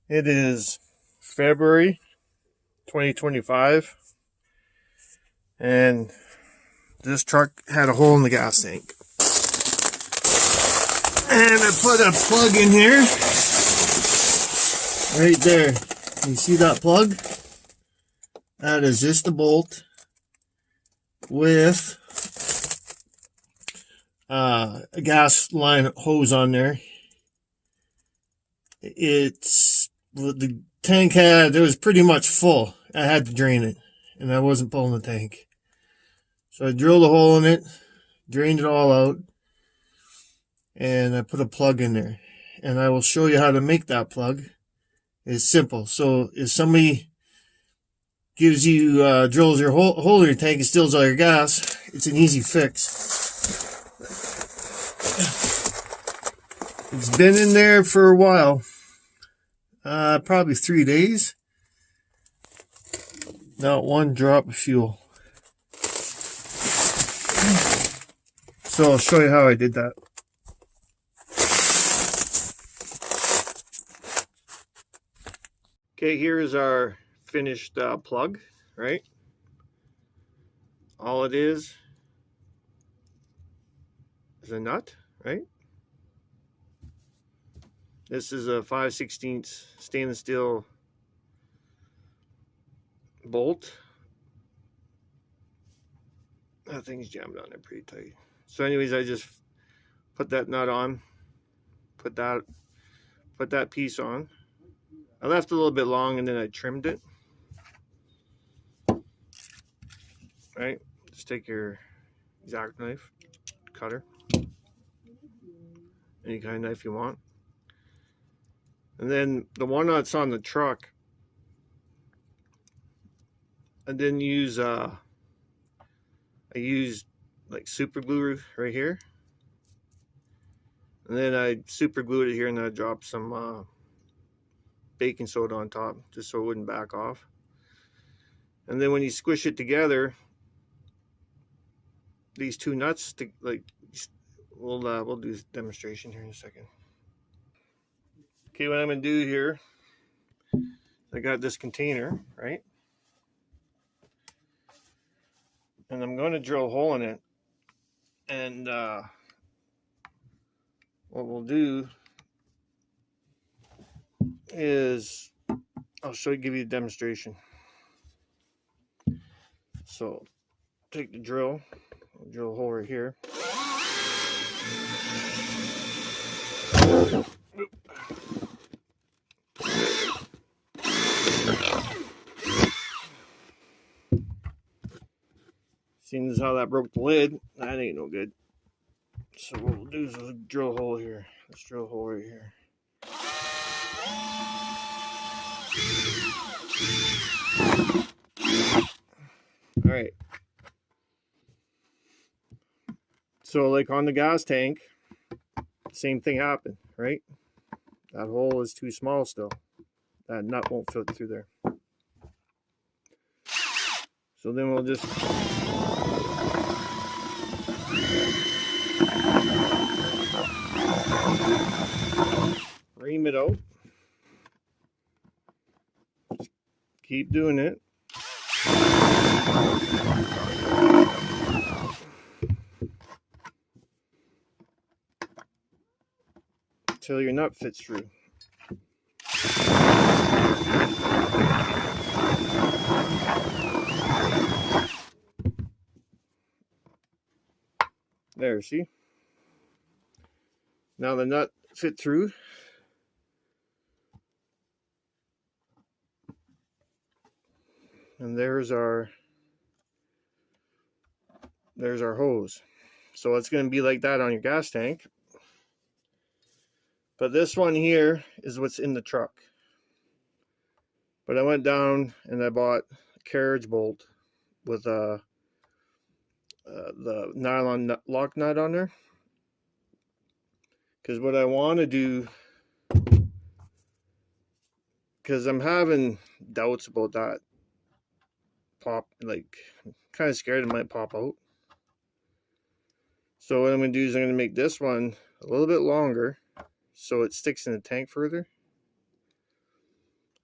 It is February 2025, and this truck had a hole in the gas tank. And I put a plug in here, right there. You see that plug? That is just a bolt with a gas line hose on there. The tank it was pretty much full. I had to drain it, and I wasn't pulling the tank. So I drilled a hole in it, drained it all out, and I put a plug in there. And I will show you how to make that plug. It's simple. So if somebody gives you, drills your hole in your tank and steals all your gas, it's an easy fix. It's been in there for a while, probably 3 days. Not one drop of fuel. So I'll show you how I did that. Okay, here's our finished plug, right? All it is a nut, right? This is a 5/16 stainless steel bolt. That thing's jammed on there pretty tight. So anyways, I just put that nut on, put that piece on. I left a little bit long and then I trimmed it. Right? Just take your X-Acto knife, cutter, any kind of knife you want. And then the one that's on the truck, I didn't use I used like super glue right here. And then I super glued it here, and then I dropped some baking soda on top just so it wouldn't back off. And then when you squish it together, these two nuts we'll do this demonstration here in a second. Okay, what I'm gonna do here, I got this container, right? And I'm going to drill a hole in it. And what we'll do is give you a demonstration. So take the drill, drill a hole right here. Seeing as how that broke the lid, that ain't no good. So what we'll do is we'll drill a hole here. Let's drill a hole right here. All right. So like on the gas tank, same thing happened, right? That hole is too small still. That nut won't fit through there. So then we'll just ream it out. Just keep doing it. Until your nut fits through. There, see? Now the nut fit through. And there's our hose. So it's going to be like that on your gas tank. But this one here is what's in the truck. But I went down and I bought a carriage bolt with the nylon lock nut on there. Because what I want to do, because I'm having doubts about that pop, like I'm kind of scared it might pop out. So what I'm going to do is I'm going to make this one a little bit longer so it sticks in the tank further.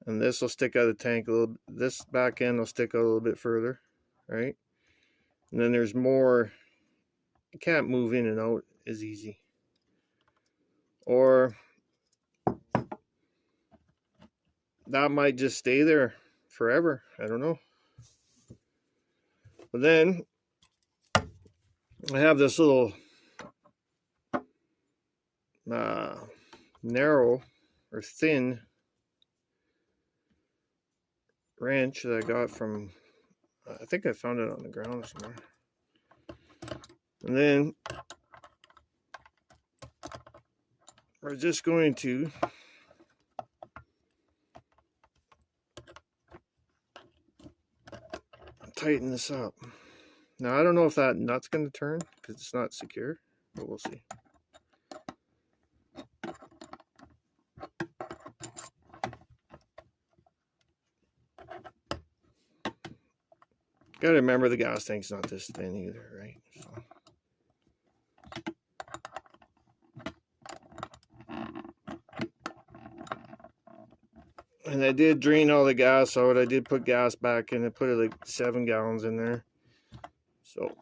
And this will stick out of the tank a little. This back end will stick out a little bit further, right? And then there's more. You can't move in and out as easy. Or that might just stay there forever. I don't know. But then I have this little narrow or thin wrench that I got from, I think I found it on the ground somewhere. And then we're just going to tighten this up. Now I don't know if that nut's going to turn because it's not secure, but we'll see. Gotta remember the gas tank's not this thin either, right? So. And I did drain all the gas out. I did put gas back in. I put like 7 gallons in there. So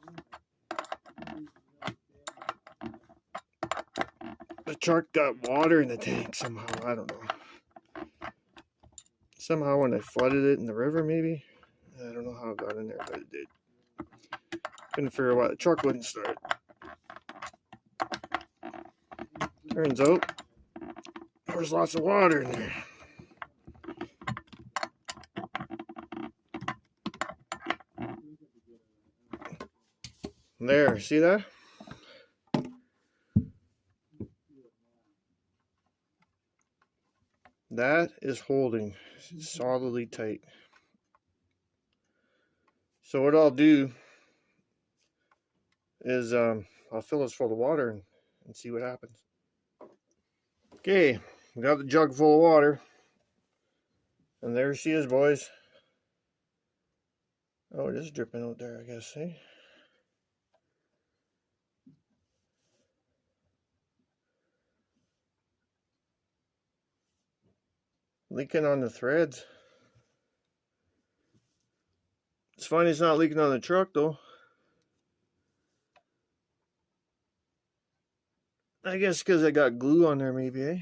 the truck got water in the tank somehow. I don't know. Somehow when I flooded it in the river, maybe. I don't know how it got in there, but it did. Couldn't figure out why the truck wouldn't start. Turns out there was lots of water in there. There, see that? That is holding solidly tight. So what I'll do is I'll fill this full of water and see what happens. Okay, we got the jug full of water. And there she is, boys. Oh, it is dripping out there, I guess, eh? Leaking on the threads. It's funny it's not leaking on the truck, though. I guess because I got glue on there, maybe, eh?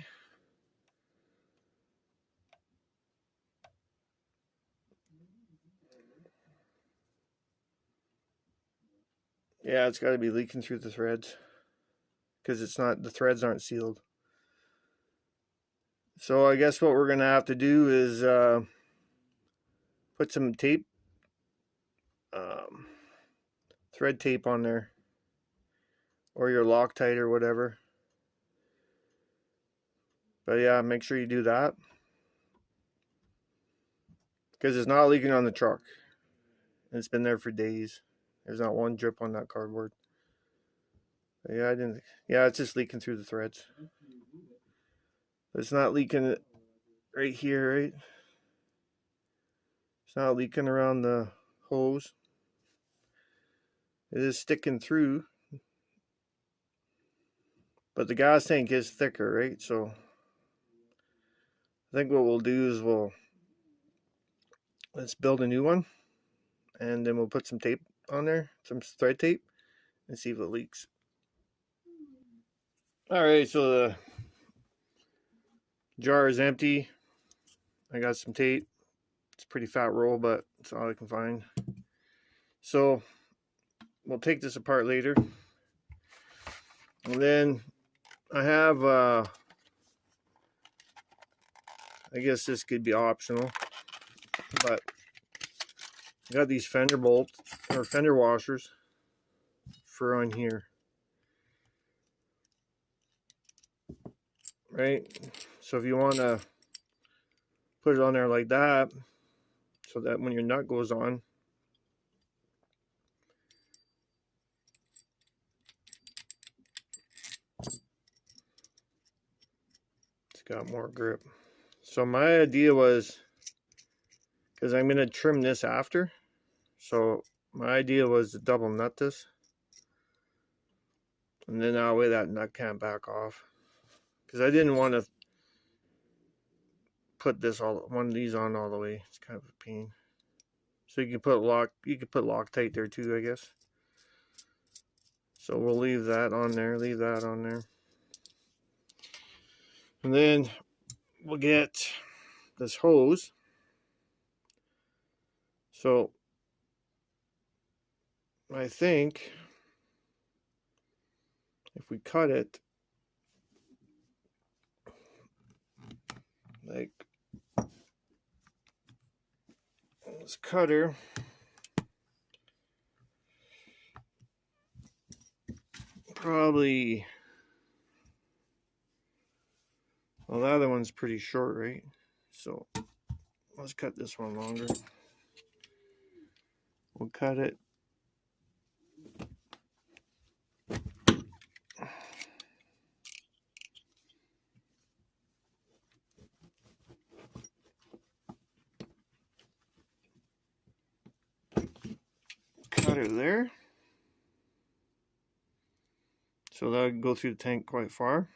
Yeah, it's got to be leaking through the threads. Because it's not, the threads aren't sealed. So I guess what we're going to have to do is put some tape, thread tape on there. Or your Loctite or whatever. But yeah, make sure you do that. Because it's not leaking on the truck. It's been there for days. There's not one drip on that cardboard. But yeah, it's just leaking through the threads. But it's not leaking right here, right? It's not leaking around the hose. It is sticking through. But the gas tank is thicker, right? So I think what we'll do is let's build a new one. And then we'll put some tape on there, some thread tape, and see if it leaks. Alright, so the jar is empty. I got some tape. It's a pretty fat roll, but it's all I can find. So we'll take this apart later. And then I have, I guess this could be optional, but I got these fender bolts, or fender washers, for on here. Right? So if you want to put it on there like that, so that when your nut goes on, it's got more grip. So my idea was, because I'm going to trim this after, so my idea was to double nut this, and then that way that nut can't back off, because I didn't want to put one of these on all the way. It's kind of a pain. So you can put Loctite there too, I guess. So we'll leave that on there, And then we'll get this hose. So I think if we cut it like this cutter, probably, well, the other one's pretty short, right? So let's cut this one longer. We'll cut it there. So that'll go through the tank quite far.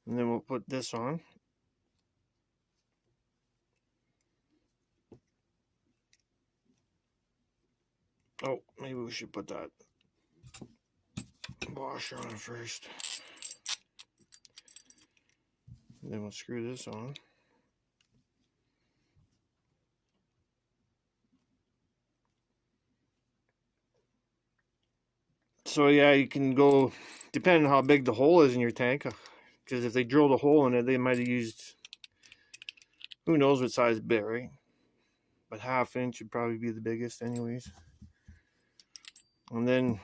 And then we'll put this on. Oh, maybe we should put that washer on first. And then we'll screw this on. So yeah, you can go, depending on how big the hole is in your tank, because if they drilled a hole in it, they might have used, who knows what size bit, right? But 1/2 inch would probably be the biggest anyways. And then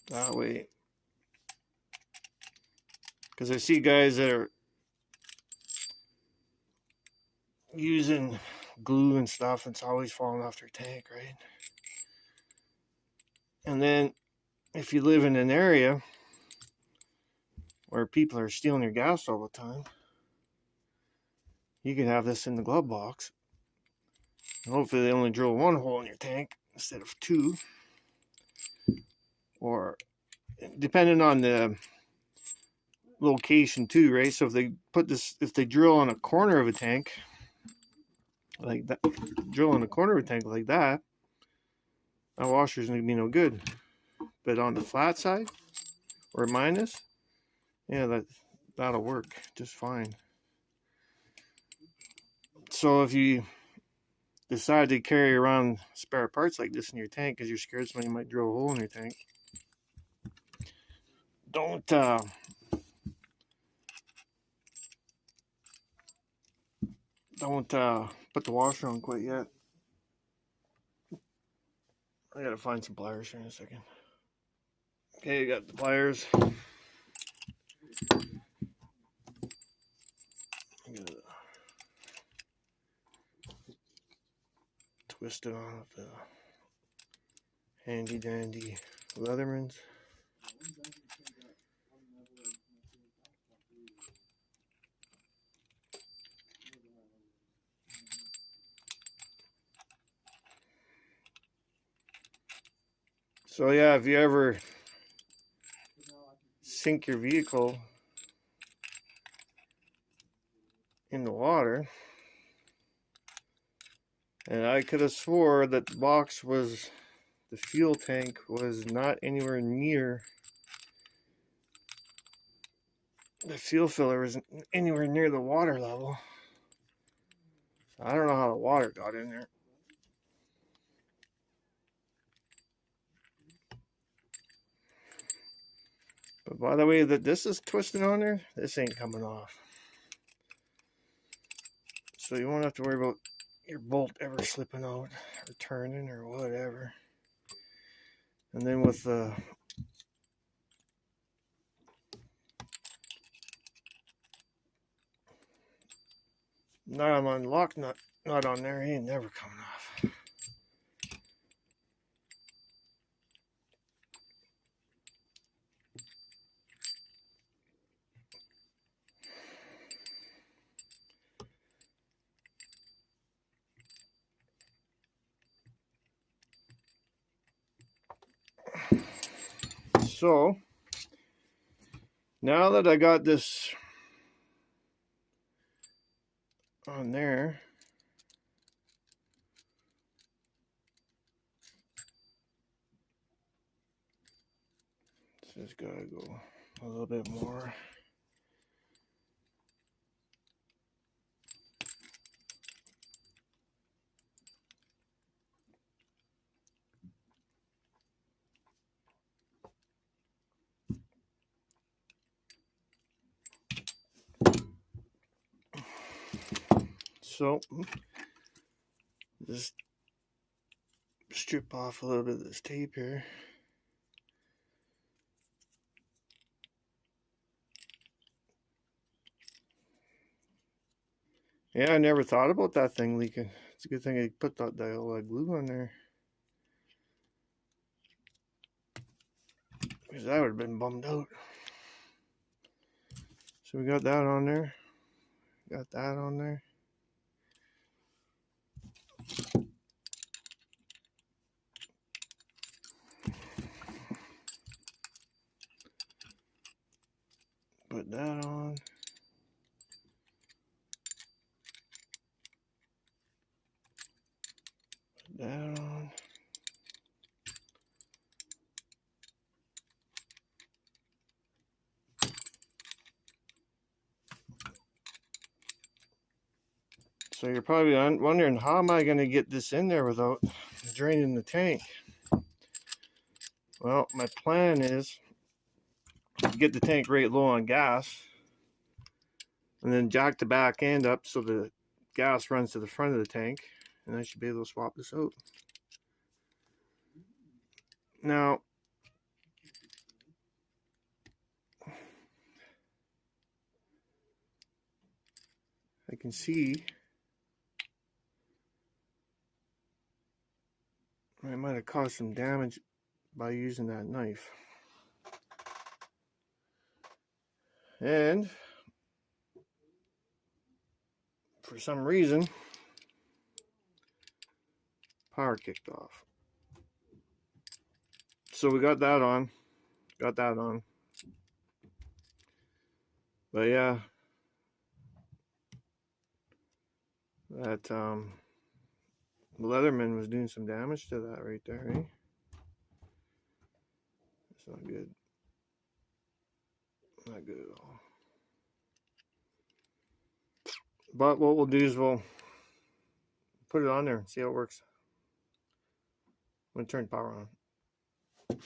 that way, because I see guys that are using glue and stuff, it's always falling off their tank, right? And then if you live in an area where people are stealing your gas all the time, you can have this in the glove box. And hopefully they only drill one hole in your tank instead of 2. Or depending on the location too, right? So if they put this, if they drill on a corner of a tank like that, that washer's gonna be no good. But on the flat side or minus, yeah, that'll work just fine. So if you decide to carry around spare parts like this in your tank because you're scared somebody might drill a hole in your tank, don't put the washer on quite yet. I gotta find some pliers here in a second. Okay, you got the pliers. Twist it on with the handy dandy Leathermans. So yeah, if you ever sink your vehicle in the water, and I could have swore that the fuel tank was not anywhere near, the fuel filler isn't anywhere near the water level. So I don't know how the water got in there. But by the way that this is twisted on there, this ain't coming off. So you won't have to worry about your bolt ever slipping out or turning or whatever. And then with the nylon lock nut on there, he ain't never coming off. So Now that I got this on there, this has got to go a little bit more. So just strip off a little bit of this tape here. Yeah, I never thought about that thing leaking. It's a good thing I put that dial glue on there, because I would have been bummed out. So we got that on there. Got that on there. Put that on. Put that on. So you're probably wondering, how am I going to get this in there without draining the tank? Well, my plan is to get the tank right low on gas, and then jack the back end up so the gas runs to the front of the tank, and I should be able to swap this out. Now, I can see I might have caused some damage by using that knife. And for some reason, power kicked off. So we got that on. But yeah, that Leatherman was doing some damage to that right there, eh? That's not good. Not good at all. But what we'll do is we'll put it on there and see how it works. I'm going to turn power on.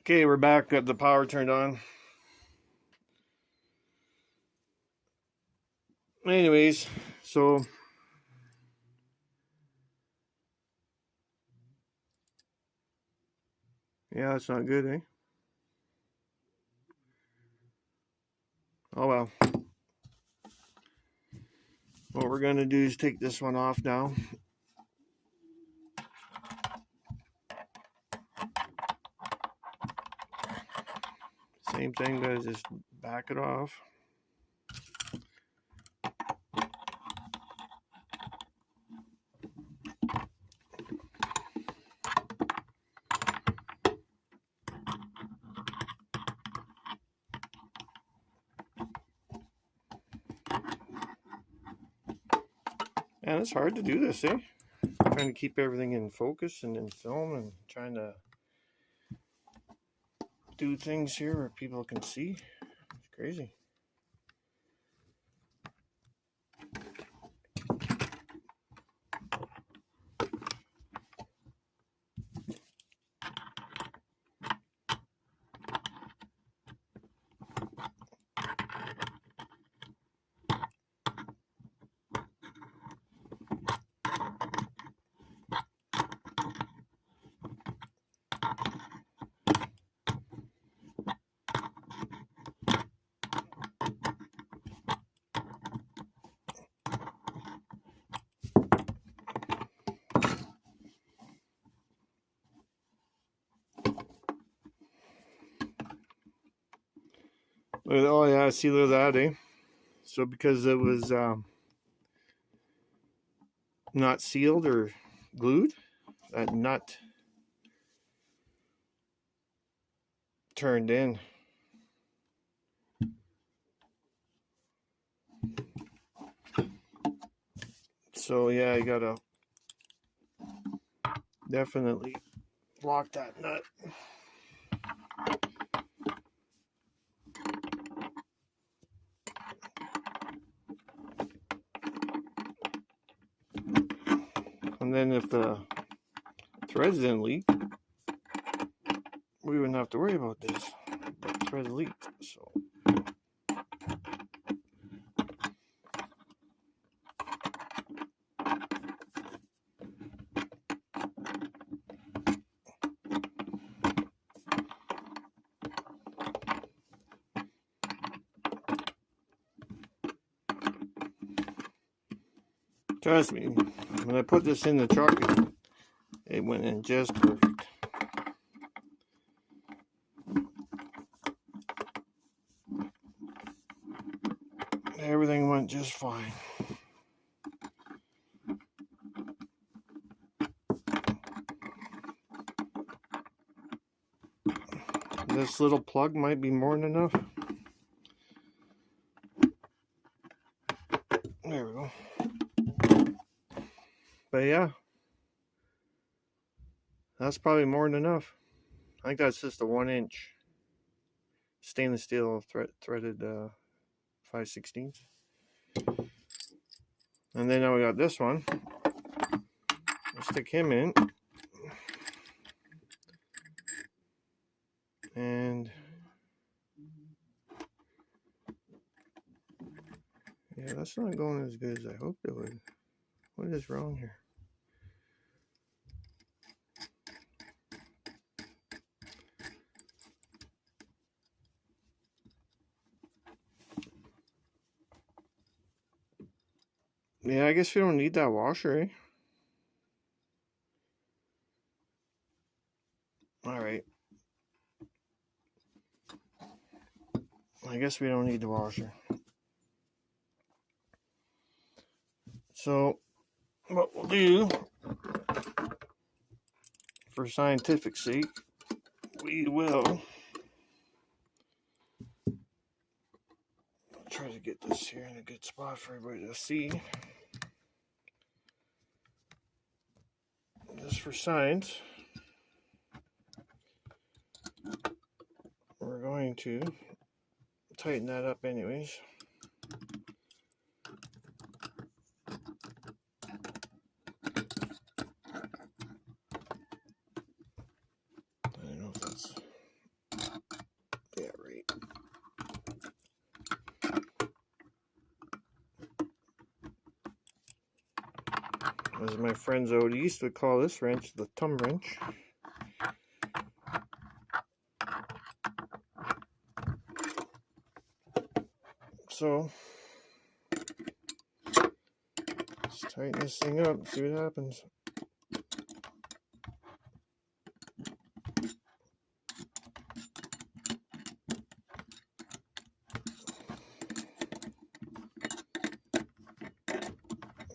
Okay, we're back. Got the power turned on. Anyways, so yeah, it's not good, eh? Oh well. What we're going to do is take this one off now. Same thing, guys, just back it off. And it's hard to do this, eh? Trying to keep everything in focus and in film, and trying to do things here where people can see. It's crazy. Oh yeah, see, look at that, eh? So because it was not sealed or glued, that nut turned in. So yeah, I gotta definitely lock that nut. And then if the threads didn't leak, we wouldn't have to worry about this. But the threads leaked, so. Trust me, when I put this in the truck, it went in just perfect. Everything went just fine. This little plug might be more than enough. There we go. But yeah, that's probably more than enough. I think that's just a 1-inch stainless steel threaded 5/16. And then now we got this one. We'll stick him in. And yeah, that's not going as good as I hoped it would. What is wrong here? Yeah, I guess we don't need that washer, eh? Alright. I guess we don't need the washer. So, what we'll do, for scientific sake, we will try to get this here in a good spot for everybody to see. Just for science, we're going to tighten that up anyways. I don't know if that's, yeah, right. As my friends out east would call this wrench the thumb wrench. So, let's tighten this thing up and see what happens.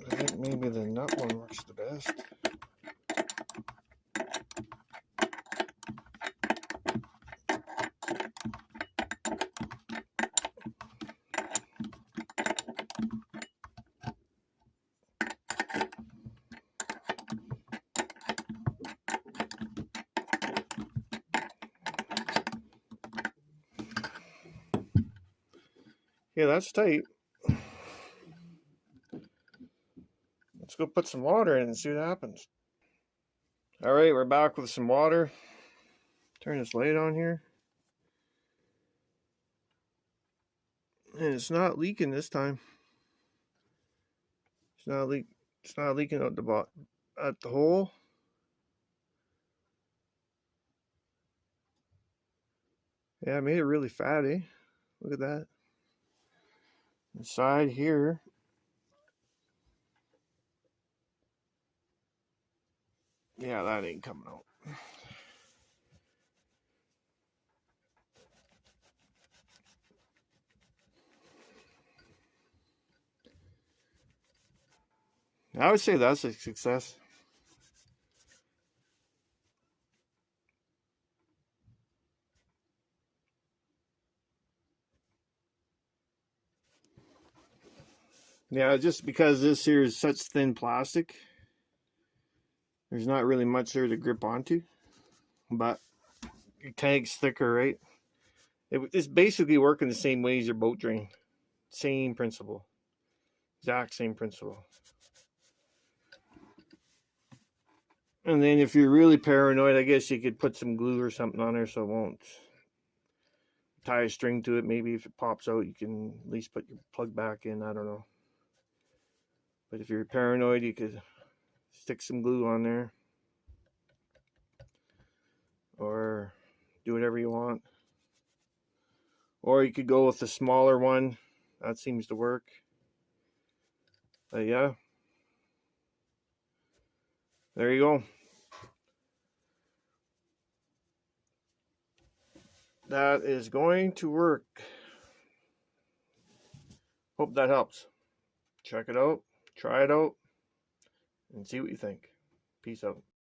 I think maybe the nut one works the best. Yeah, that's tight. Let's go put some water in and see what happens. Alright, we're back with some water. Turn this light on here. And it's not leaking this time. It's not leaking out at the hole. Yeah, I made it really fatty. Look at that. Inside here. Yeah, that ain't coming out. I would say that's a success. Yeah, just because this here is such thin plastic, there's not really much there to grip onto. But your tank's thicker, right? It's basically working the same way as your boat drain. Same principle. Exact same principle. And then if you're really paranoid, I guess you could put some glue or something on there so it won't. Tie a string to it. Maybe if it pops out, you can at least put your plug back in. I don't know. But if you're paranoid, you could stick some glue on there. Or do whatever you want. Or you could go with the smaller one. That seems to work. But yeah. There you go. That is going to work. Hope that helps. Check it out. Try it out. And see what you think. Peace out.